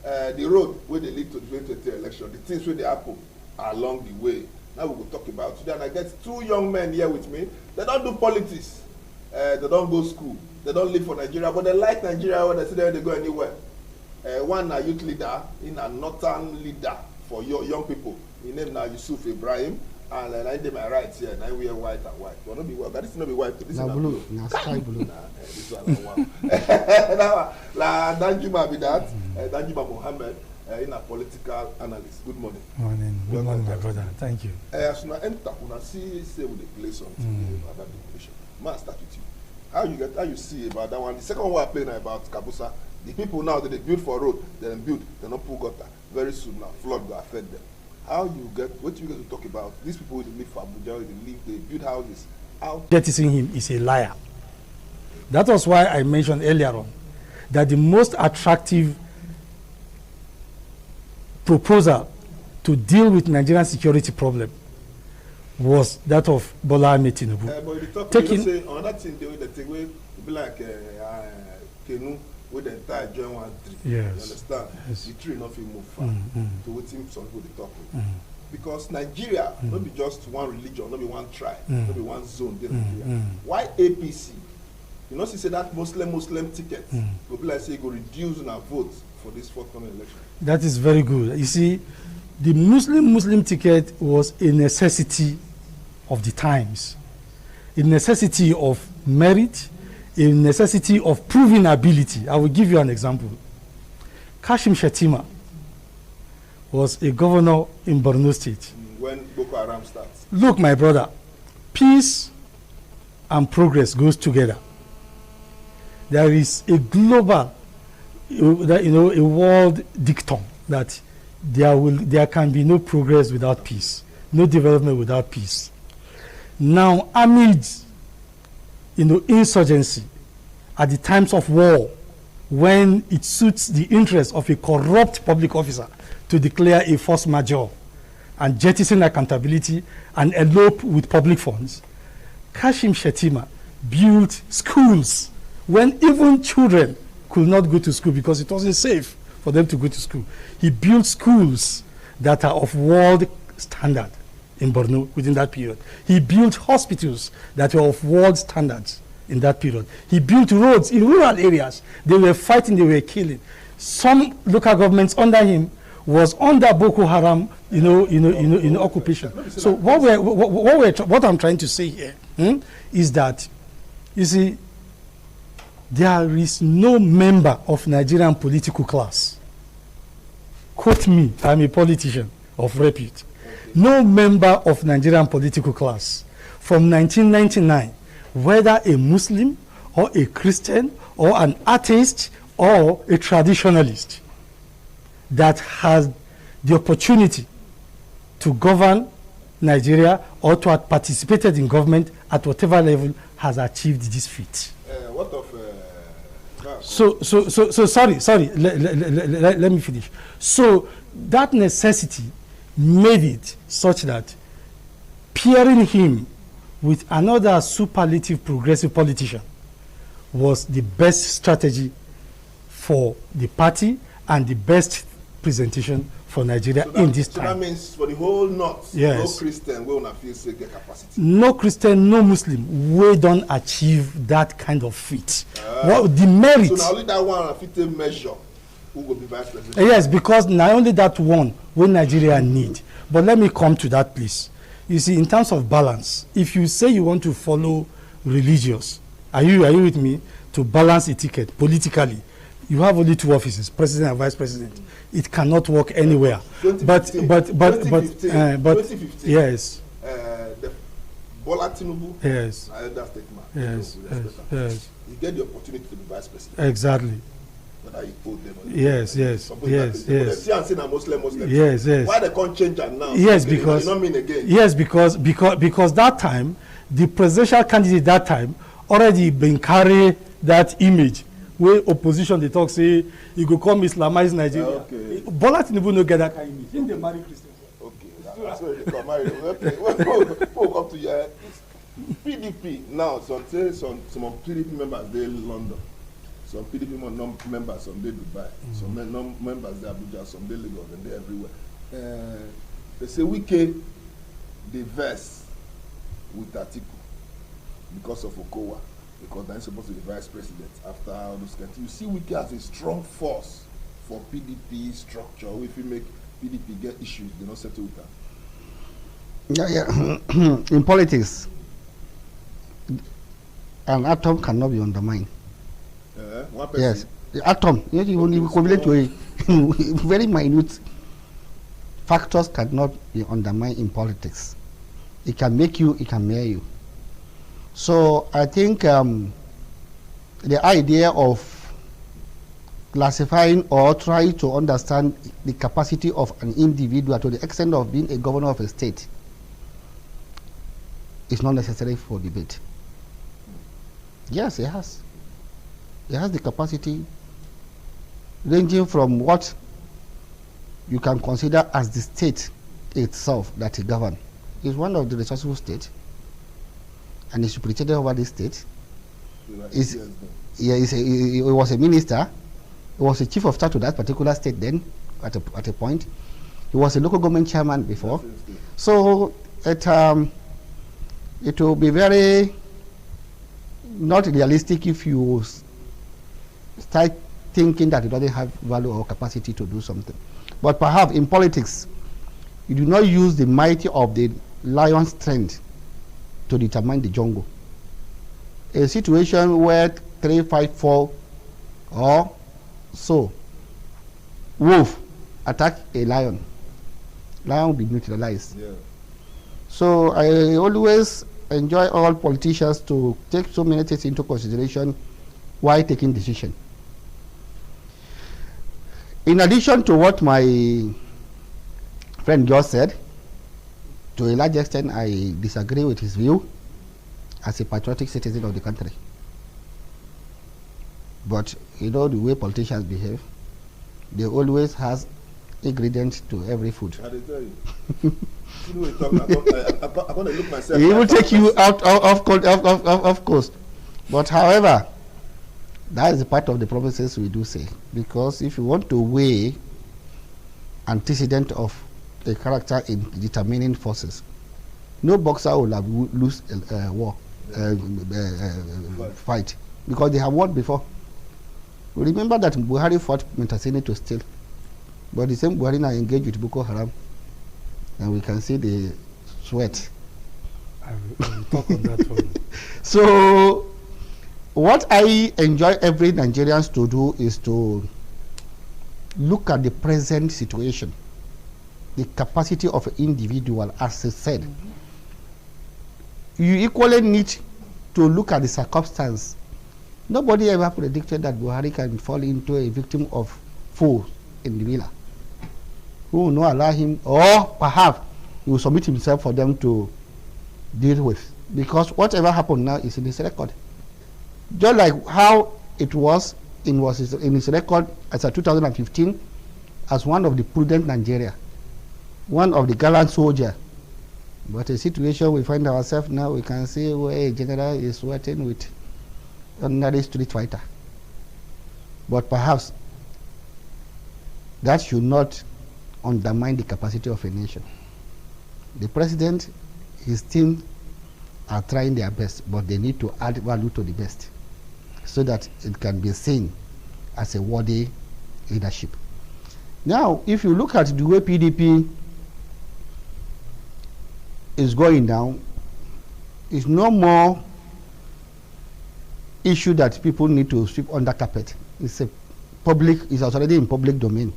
the road where they lead to the 2023 election, the things where they happen along the way. Now we will talk about today. And I get two young men here with me. They don't do politics. They don't go school. They don't live for Nigeria, but they like Nigeria when they see them, they go anywhere. One a youth leader, in a northern leader for young people. His name now YUSUF IBRHAIM. And I did my right here. Now we wear white and white. Well, not be white, but this is not be white. This is blue. Nah, sky blue. This one wow. La DANJUMA be that. DANJUMA Mohammed, in a political analyst. Good morning. Morning. Good morning, my brother. Thank you. As you enter, when I see say we play something about the information. Man, start with you. How you see about that one? The second one I play now about Kabusa. The people now that they build for road, they don't build, they don't pull gutter. Very soon now, flood will affect them. How you get, what you get to talk about? These people who live for Abuja, they build houses. How? Jettisoning him is a liar. That was why I mentioned earlier on that the most attractive proposal to deal with Nigerian security problem was that of Bola Ahmed Tinubu. But you talk, you say another thing they take away, be like Kenu, with the entire joint one tree. Yes. You understand? Yes. The tree not move far to what some people they talk with. Because Nigeria, not be just one religion, not be one tribe, not be one zone. Why APC? You know, she said that Muslim ticket will be like say go reduce and vote for this forthcoming election. That is very good. You see, the Muslim ticket was a necessity of the times, a necessity of merit, a necessity of proving ability. I will give you an example. Kashim Shettima was a governor in Borno State. When Boko Haram starts. Look, my brother, peace and progress goes together. There is a global, a world dictum that there can be no progress without peace, no development without peace. Now, amid insurgency at the times of war, when it suits the interest of a corrupt public officer to declare a force majeure and jettison accountability and elope with public funds, Kashim Shettima built schools when even children could not go to school because it wasn't safe for them to go to school. He built schools that are of world standard in Borno within that period. He built hospitals that were of world standards in that period. He built roads in rural areas. They were fighting, they were killing. Some local governments under him was under Boko Haram, occupation. So what I'm trying to say here is that, you see, there is no member of Nigerian political class. Quote me, I'm a politician of repute. No member of Nigerian political class from 1999, whether a Muslim or a Christian or an atheist or a traditionalist, that has the opportunity to govern Nigeria or to have participated in government at whatever level has achieved this feat. What of sorry, let me finish. So that necessity made it such that pairing him with another superlative progressive politician was the best strategy for the party and the best presentation for Nigeria in this time. So that means for the whole North, yes, no Christian will not feel say get capacity. No Christian, no Muslim, we don't achieve that kind of feat. The merit. So now only that one fit a measure who will be vice president. Yes, because not only that one we Nigeria need. But let me come to that, please. You see, in terms of balance, if you say you want to follow religious, are you with me, to balance a ticket politically, you have only two offices, president and vice president. It cannot work anywhere. 2015, yes. The Bola Tinubu, yes, elder statesman. Yes, yes. You get the opportunity to be vice president. Exactly. Whether you vote them or yes. Muslim. Yes. Why they can't change that now? Yes, because not mean again. Yes, because that time the presidential candidate that time already been carry that image where opposition they talk say you go come Islamize Nigeria. Okay. Bola Tinubu no get that kind of image. In the marry Christians. Okay, that's where they come marry. Okay, we'll come to your PDP now. Some PDP members they in London. Some PDP members, some day Dubai, some members they Abuja, some day Lagos, and they everywhere. They say Wike, they verse with Atiku because of Okowa, because they're supposed to be vice president after all those kinds. You see Wike as a strong force for PDP structure. If you make PDP get issues, they don't settle with that. Yeah. In politics, an atom cannot be undermined. One person. Yes, the atom, you equivalent to a very minute factors cannot be undermined in politics. It can make you, it can marry you. So I think the idea of classifying or trying to understand the capacity of an individual to the extent of being a governor of a state is not necessary for debate. Yes, it has. It has the capacity ranging from what you can consider as the state itself that it governs. It's one of the resourceful states, and it's superintendent over this state. He was a minister. He was a chief of staff to that particular state then, at a point. He was a local government chairman before. So it will be very not realistic if you start thinking that it doesn't have value or capacity to do something. But perhaps in politics, you do not use the might of the lion's strength to determine the jungle. A situation where 3, 5, 4 or so wolf attack a lion will be neutralized. Yeah. So I always enjoy all politicians to take so many things into consideration while taking decision. In addition to what my friend just said, to a large extent I disagree with his view as a patriotic citizen of the country. But you know the way politicians behave, they always has ingredients to every food. I tell you. I'm going to look myself. He will take you out of course. But however, that is a part of the promises we do say. Because if you want to weigh antecedent of a character in determining forces, no boxer will have lose a war, fight, because they have won before. Remember that Buhari fought Mentasini to steal, but the same Buhari now engaged with Boko Haram, and we can see the sweat. I will talk on that one. So, what I enjoy every Nigerians to do is to look at the present situation, the capacity of an individual, as I said. You equally need to look at the circumstance. Nobody ever predicted that Buhari can fall into a victim of foes in the villa, who will not allow him, or perhaps he will submit himself for them to deal with. Because whatever happened now is in his record. Just like how it was in his record as a 2015 as one of the prudent Nigeria, one of the gallant soldier. But a situation we find ourselves now, we can see where a general is working with ordinary street fighter. But perhaps that should not undermine the capacity of a nation. The president, his team are trying their best, but they need to add value to the best so that it can be seen as a worthy leadership. Now, if you look at the way PDP is going down, it's no more issue that people need to sweep under carpet. It's already in public domain.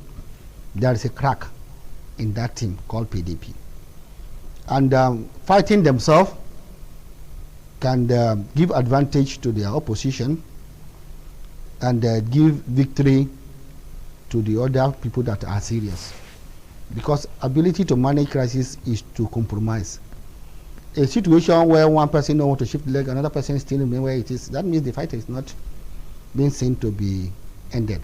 There is a crack in that team called PDP. And fighting themselves can give advantage to their opposition and give victory to the other people that are serious. Because ability to manage crisis is to compromise. A situation where one person don't want to shift leg, another person still remain where it is, that means the fight is not being seen to be ended.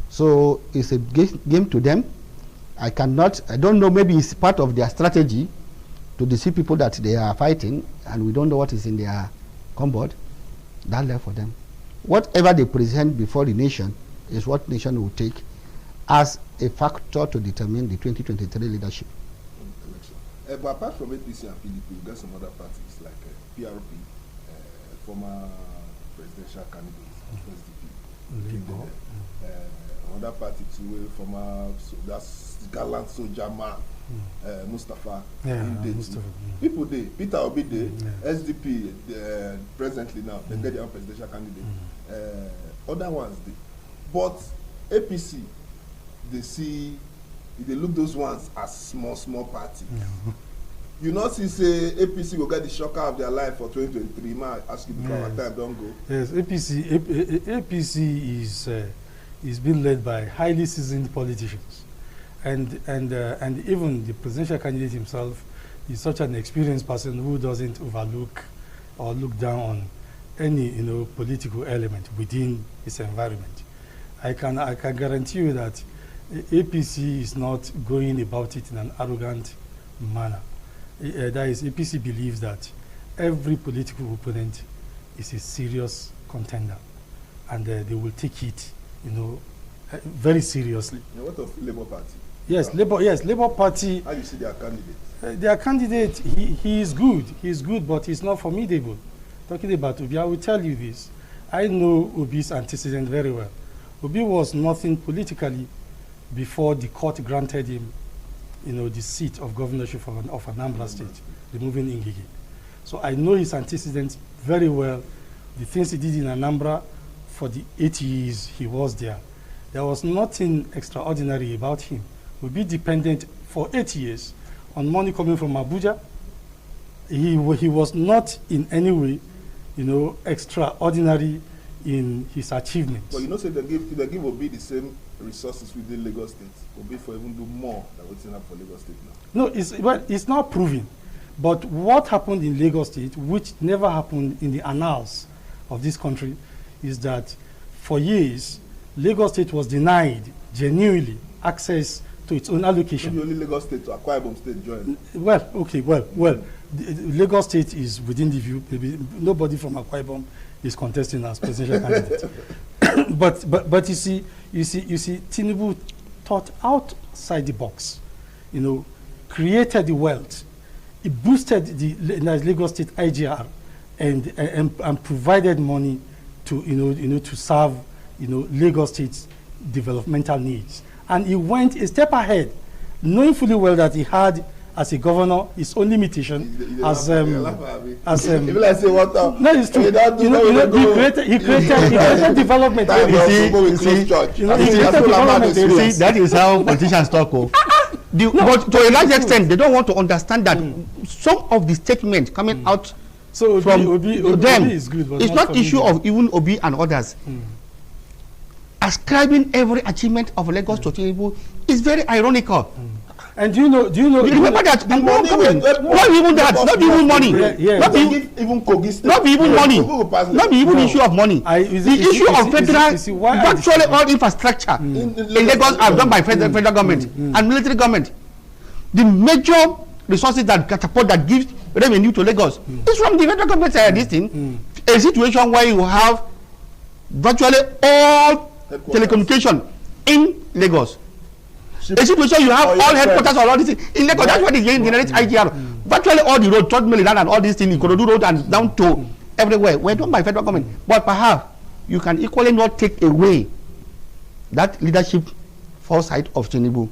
So it's a game to them. I don't know, maybe it's part of their strategy to deceive people that they are fighting, and we don't know what is in their cupboard. That's left for them. whatever they present before the nation is what nation will take as a factor to determine the 2023 leadership. But apart from APC and PDP, we got some other parties like PRP, former presidential candidate, SDP, another party too, former that's gallant soldier man, Mustafa. Mustafa. People there, Peter Obi there, SDP presently now, they get their own presidential candidate. Other ones there. But APC, they see, they look those ones as small parties. You not see say APC will get the shocker of their life for 2023. Man, ask you because our time don't go. Yes, APC is being led by highly seasoned politicians, and even the presidential candidate himself is such an experienced person who doesn't overlook or look down on any political element within his environment. I can guarantee you that APC is not going about it in an arrogant manner. That is, APC believes that every political opponent is a serious contender, and they will take it, very seriously. What of Labour Party? Yes, Labour Party. How do you see their candidate? Their candidate, he is good. He is good, but he's not formidable. Talking about Obi, I will tell you this. I know Obi's antecedent very well. Obi was nothing politically before the court granted him, the seat of governorship of Anambra State, removing Ngigi. So I know his antecedents very well. The things he did in Anambra for the 8 years he was there. There was nothing extraordinary about him. Obi dependent for 8 years on money coming from Abuja. He was not in any way, extraordinary in his achievements. But say they give Obi the same resources within Lagos State, Obi for even do more than what's enough for Lagos State now. No, it's not proven. But what happened in Lagos State, which never happened in the annals of this country, is that for years, Lagos State was denied genuinely access to its own allocation. Only Lagos State to Akwa Ibom State joined. Well, Lagos State is within the view. Nobody from Akwa Ibom is contesting as presidential candidate. but you see, Tinubu thought outside the box. Created the wealth. It boosted the Lagos State IGR and provided money to to serve Lagos State's developmental needs. And he went a step ahead, knowing fully well that he had, as a governor, his own limitation as if I say what no, it's true. He created development. That is how politicians talk. But to a large extent, they don't want to understand that some of the statements coming out from Obi them is good, but it's not issue of even Obi and others. Ascribing every achievement of Lagos to Tinubu is very ironical. And do you know? Remember that not even that, not even money, not even money, not even issue of money. The issue of federal, virtually all infrastructure in Lagos are done by federal government and military government. The major resources that catapult, that gives revenue to Lagos is from the federal government. This thing, a situation where you have virtually all telecommunication in Lagos. A situation you have all headquarters or all these things in Lagos. That's why they generate IGR. Virtually all the roads, Third Mainland and all these things, Ikorodu Road and down to everywhere, were done by federal government. But perhaps you can equally not take away that leadership foresight of Tinubu.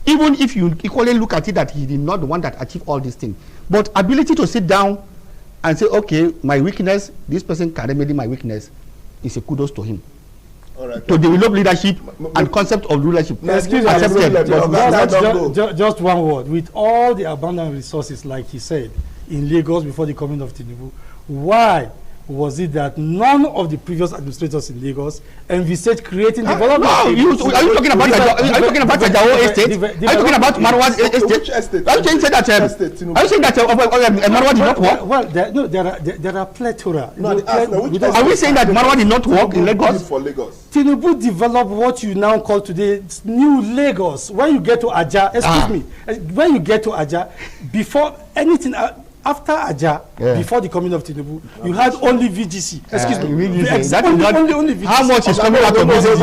Even if you equally look at it that he did not the one that achieved all these things. But ability to sit down and say, okay, my weakness, this person can remedy my weakness, is a kudos to him. Right. To develop leadership and concept of rulership. Excuse me, just one word. With all the abundant resources, like he said, in Lagos before the coming of Tinubu, why was it that none of the previous administrators in Lagos envisaged creating development? No, are you talking about Ajao Estate? Are you talking about Marwa's Estate? Are you saying that Marwa did not work? Well, there are plethora. Are we saying that Marwa did not work in Lagos? Tinubu developed what you now call today New Lagos. When you get to Aja, when you get to Aja, before anything, after Aja, before the coming of Tinubu, you had only VGC. Excuse me. Only VGC. How much is coming out of VGC?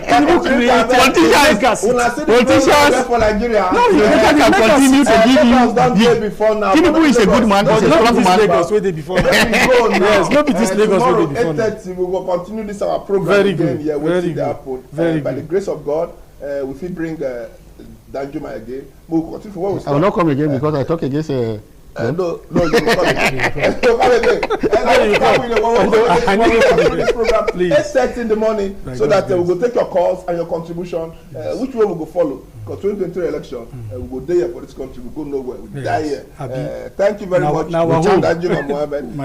Tinubu created politicians. No, he can continue to give you. Tinubu is a good man. He's a strong man. Lagos where they before. Yes, no be this Lagos where they before. 8:30 we will continue this our program. Very again. good. Yeah, Very good. Very by good. the grace of God, we will bring Danjuma again. We will continue for what we I will not come again because I talk against. no, you will come again. This program 8:30 in the morning, so that we will take your calls and your contribution. Which way we will follow? Because 2023 election, we will die here for this country. We go nowhere. We die here. Thank you very much. My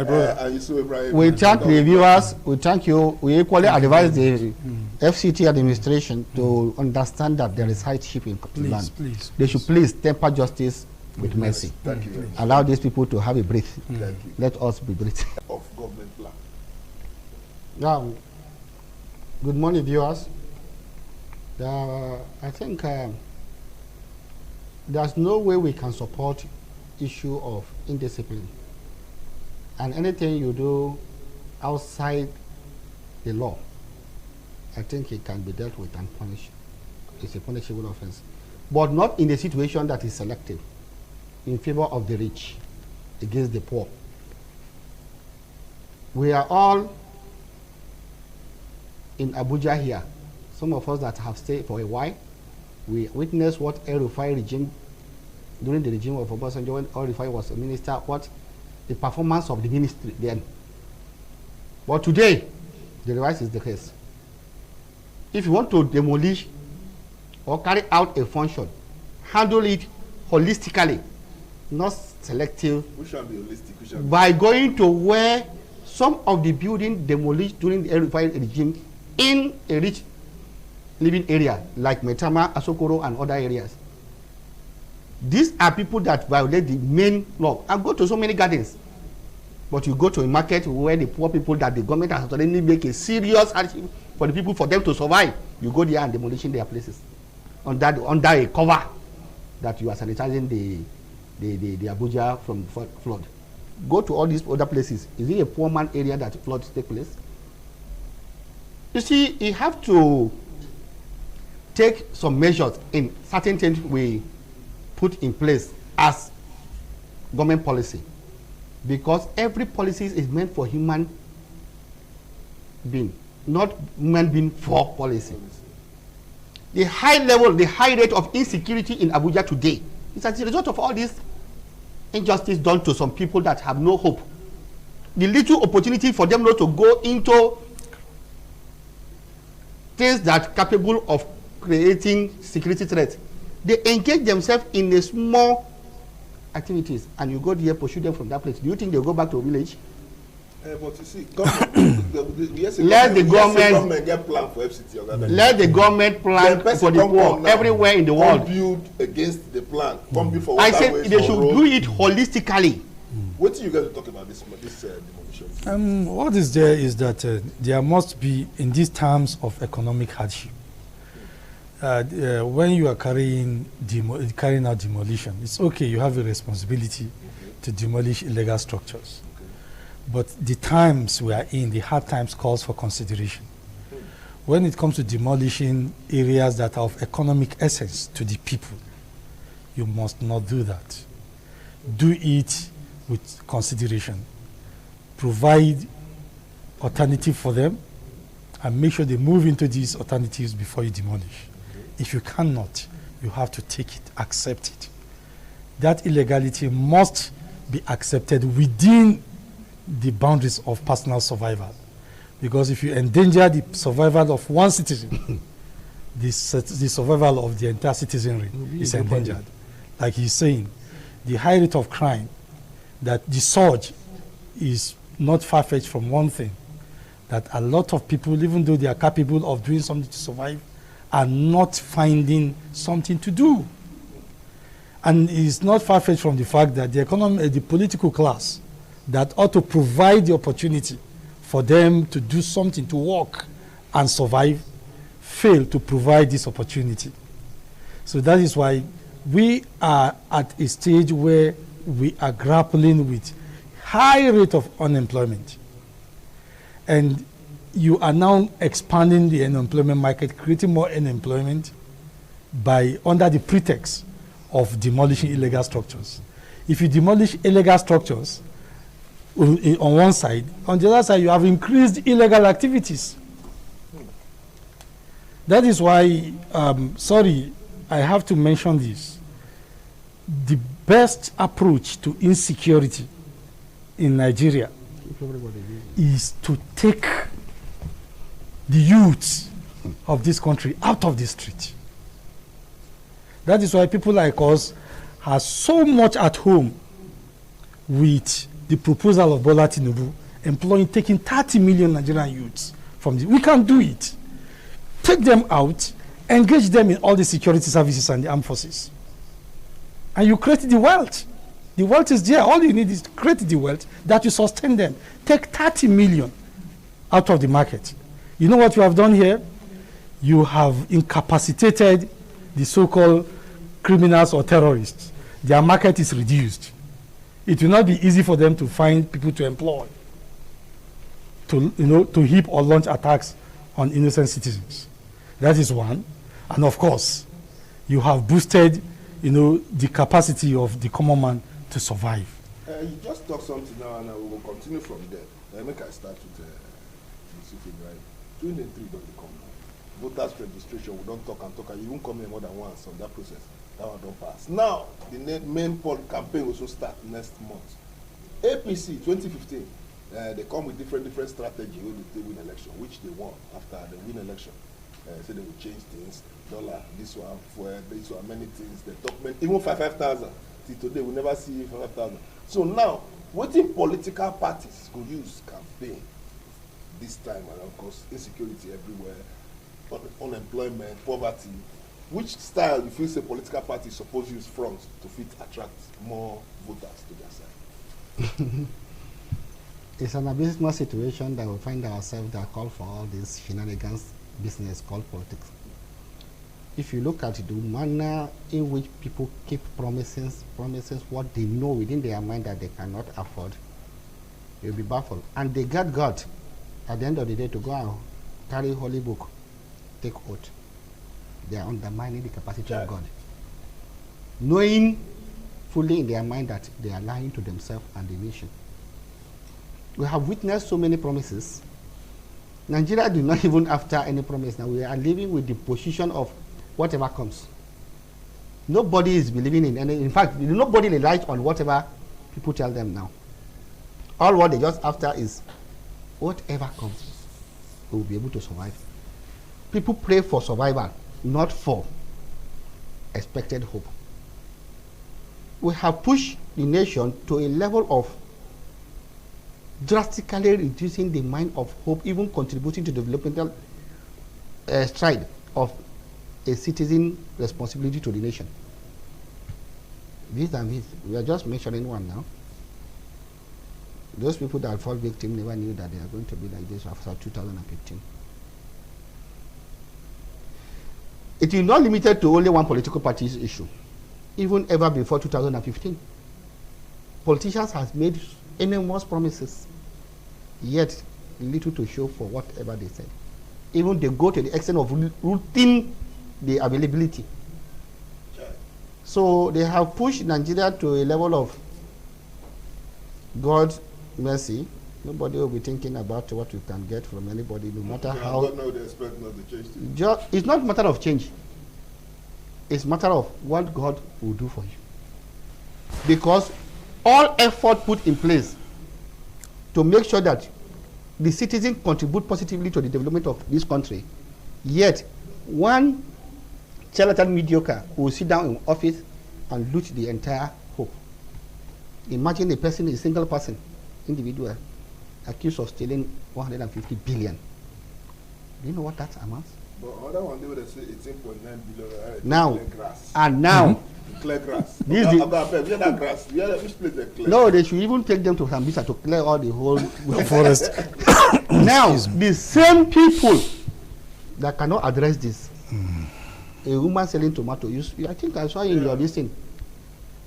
brother. And YUSUF IBRHAIM. We thank the viewers. We thank you. We equally advise the FCT administration to understand that there is hardship in the land. They should please temper justice with mercy. Thank you. Allow these people to have a breath. Let us be breathing. Of government plan. Now, good morning, viewers. I think there's no way we can support issue of indiscipline, and anything you do outside the law, I think it can be dealt with and punished. It's a punishable offense, but not in a situation that is selective in favor of the rich against the poor. We are all in Abuja here. Some of us that have stayed for a while, we witnessed what El-Rufai regime, during the regime of Obasanjo, when El-Rufai was a minister, what the performance of the ministry then. But today, the reverse is the case. If you want to demolish or carry out a function, handle it holistically, not selective. We shall be holistic. By going to where some of the building demolished during the El-Rufai regime in a rich living area like Metama, Asokoro, and other areas. These are people that violate the main law. I go to so many gardens, but you go to a market where the poor people that the government has already make a serious hardship for the people, for them to survive. You go there and demolishing their places under a cover that you are sanitizing the Abuja from flood. Go to all these other places. Is it a poor man area that floods take place? You see, you have to take some measures in certain things we put in place as government policy, because every policy is meant for human being, not human being for policy. The high rate of insecurity in Abuja today is as a result of all this injustice done to some people that have no hope. The little opportunity for them not to go into things that are capable of creating security threats, they engage themselves in a small activities, and you go there, pursue them from that place. Do you think they'll go back to a village? But you see, let the government get plan for FCT. Let the government plan for the poor everywhere in the world. Build against the plan. Build for I said they should do it holistically. What do you guys talk about this demolition? What is there is that there must be, in these terms of economic hardship, when you are carrying out demolition, it's okay, you have a responsibility to demolish illegal structures. But the times we are in, the hard times calls for consideration. When it comes to demolishing areas that are of economic essence to the people, you must not do that. Do it with consideration. Provide alternative for them and make sure they move into these alternatives before you demolish. If you cannot, you have to take it, accept it. That illegality must be accepted within the boundaries of personal survival. Because if you endanger the survival of one citizen, the survival of the entire citizenry is endangered. Like he's saying, the high rate of crime, that the surge is not far-fetched from one thing, that a lot of people, even though they are capable of doing something to survive, are not finding something to do. And it's not far-fetched from the fact that the political class that ought to provide the opportunity for them to do something, to work and survive, fail to provide this opportunity. So that is why we are at a stage where we are grappling with high rate of unemployment. And you are now expanding the unemployment market, creating more unemployment under the pretext of demolishing illegal structures. If you demolish illegal structures on one side, on the other side you have increased illegal activities. That is why, sorry, I have to mention this. The best approach to insecurity in Nigeria is to take the youth of this country out of the street. That is why people like us are so much at home with the proposal of Bola Tinubu taking 30 million Nigerian youths from the. We can do it. Take them out, engage them in all the security services and the armed forces. And you create the wealth. The wealth is there. All you need is to create the wealth that will sustain them. Take 30 million out of the market. You know what you have done here? You have incapacitated the so-called criminals or terrorists. Their market is reduced. It will not be easy for them to find people to employ, to heap or launch attacks on innocent citizens. That is one. And of course, you have boosted, the capacity of the common man to survive. You just talk something now, and we will continue from there. Make I start with YUSUF, right? 2023 don't come now. Voters registration, we don't talk and talk, and you won't come here more than once on that process. That one don't pass. Now, the main poll campaign will also start next month. APC 2015, they come with different strategy when they win election, which they won after they win election. Say they will change things, dollar, this one, fuel, this one, many things. They talk, even 5,000. Till today, we never see 5,000. So now, what in political parties could use campaign this time, and of course, insecurity everywhere, unemployment, poverty. Which style you feel say political parties suppose use front to fit attract more voters to their side? It's an abysmal situation that we find ourselves that call for all this shenanigans business called politics. If you look at the manner in which people keep promises what they know within their mind that they cannot afford, you'll be baffled. And they get God at the end of the day to go and carry holy book, take oath. They are undermining the capacity of God, knowing fully in their mind that they are lying to themselves and the nation. We have witnessed so many promises. Nigeria do not even after any promise. Now we are living with the position of whatever comes. Nobody is believing in any. In fact, nobody relies on whatever people tell them now. All what they just after is whatever comes, we will be able to survive. People pray for survival, not for expected hope. We have pushed the nation to a level of drastically reducing the mind of hope, even contributing to the developmental stride of a citizen responsibility to the nation. This and this, we are just mentioning one now. Those people that fall victim never knew that they are going to be like this after 2015. It is not limited to only one political party's issue. Even ever before 2015, politicians have made enormous promises, yet little to show for whatever they said. Even they go to the extent of routing the availability. So they have pushed Nigeria to a level of God's mercy. Nobody will be thinking about what you can get from anybody, no matter how. God knows they expect not to change. It's not a matter of change. It's a matter of what God will do for you. Because all effort put in place to make sure that the citizens contribute positively to the development of this country, yet one charlatan mediocre will sit down in office and loot the entire hope. Imagine a single person, individual, accused of stealing 150 billion. Do you know what that amounts? But other one, they would say 18.9 billion. Now, grass. And now, clear grass. This Where that grass? Which place they clear? No, they should even take them to Sambisa to clear all the whole forest. Now, the same people that cannot address this, a woman selling tomato, I think I saw in your listing.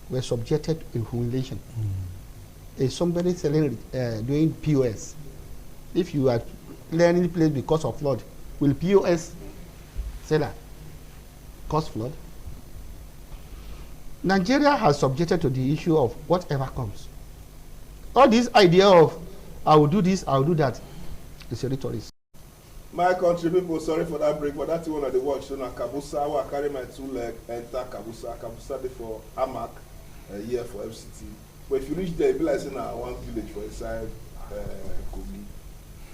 were subjected to humiliation. Is somebody selling, doing POS? If you are clearing the place because of flood, will POS seller cause flood? Nigeria has subjected to the issue of whatever comes. All this idea of I will do this, I will do that, is a rhetoric. My country people, sorry for that break, but that's one of the watch. So now Kabusa, I carry my 2 leg, enter Kabusa. Kabusa dey for Amak, here for FCT. But if you reach there, it be like saying one village for inside Kogi.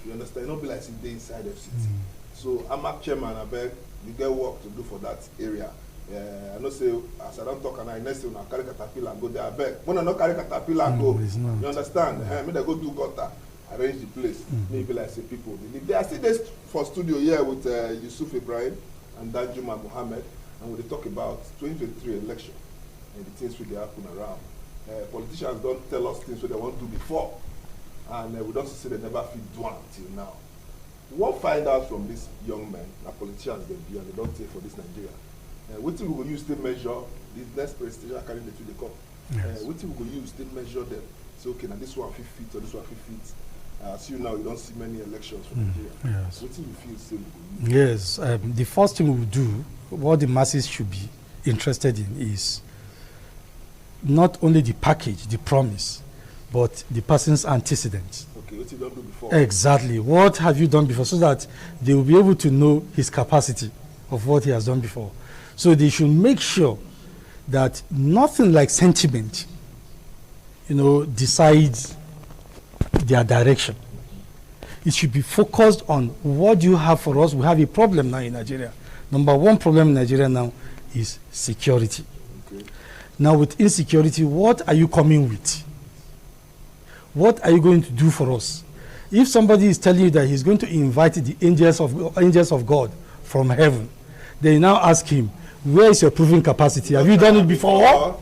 You understand? It not be like saying they inside FCT. So Amak chairman, I beg, you get work to do for that area. I know say as I don't talk and I next thing I carry caterpillar and go there. I beg. When I not carry caterpillar and go, you understand? Me they go do gutter, arrange the place. Maybe like say people. They are still there for studio here with YUSUF IBRHAIM and DANJUMA Mohammed, and we talk about 2023 election and the things which they happen around. Politicians don't tell us things what they want to do before, and we don't say they never fit do until now. What find out from these young men, the politicians they be, and they don't take for this Nigeria. What we will use to measure this next presidential candidate to the cup? What we will use to measure them? Say, okay, now this one fit or this one fit. As you now, you don't see many elections from Nigeria. Yes. What do you feel say we will use? Yes, the first thing we will do, what the masses should be interested in is not only the package, the promise, but the person's antecedents. Okay, what you don't do before? Exactly. What have you done before? So that they will be able to know his capacity of what he has done before. So they should make sure that nothing like sentiment, decides their direction. It should be focused on what do you have for us. We have a problem now in Nigeria. Number one problem in Nigeria now is security. Okay. Now with insecurity, what are you coming with? What are you going to do for us? If somebody is telling you that he's going to invite the angels of God from heaven, then you now ask him, where is your proving capacity? Have you done it before?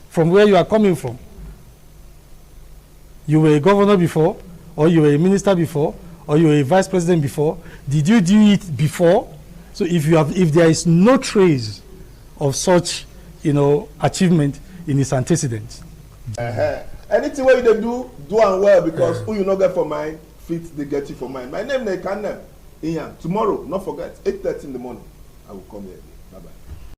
From where you are coming from? You were a governor before, or you were a minister before, or you were a vice president before. Did you do it before? So if there is no trace of such, achievement in his antecedents. Anything where you do and well, because who you not get for mine, fit they get you for mine. My name is Ekanem. Inyang. Tomorrow, not forget, 8:30 in the morning, I will come here.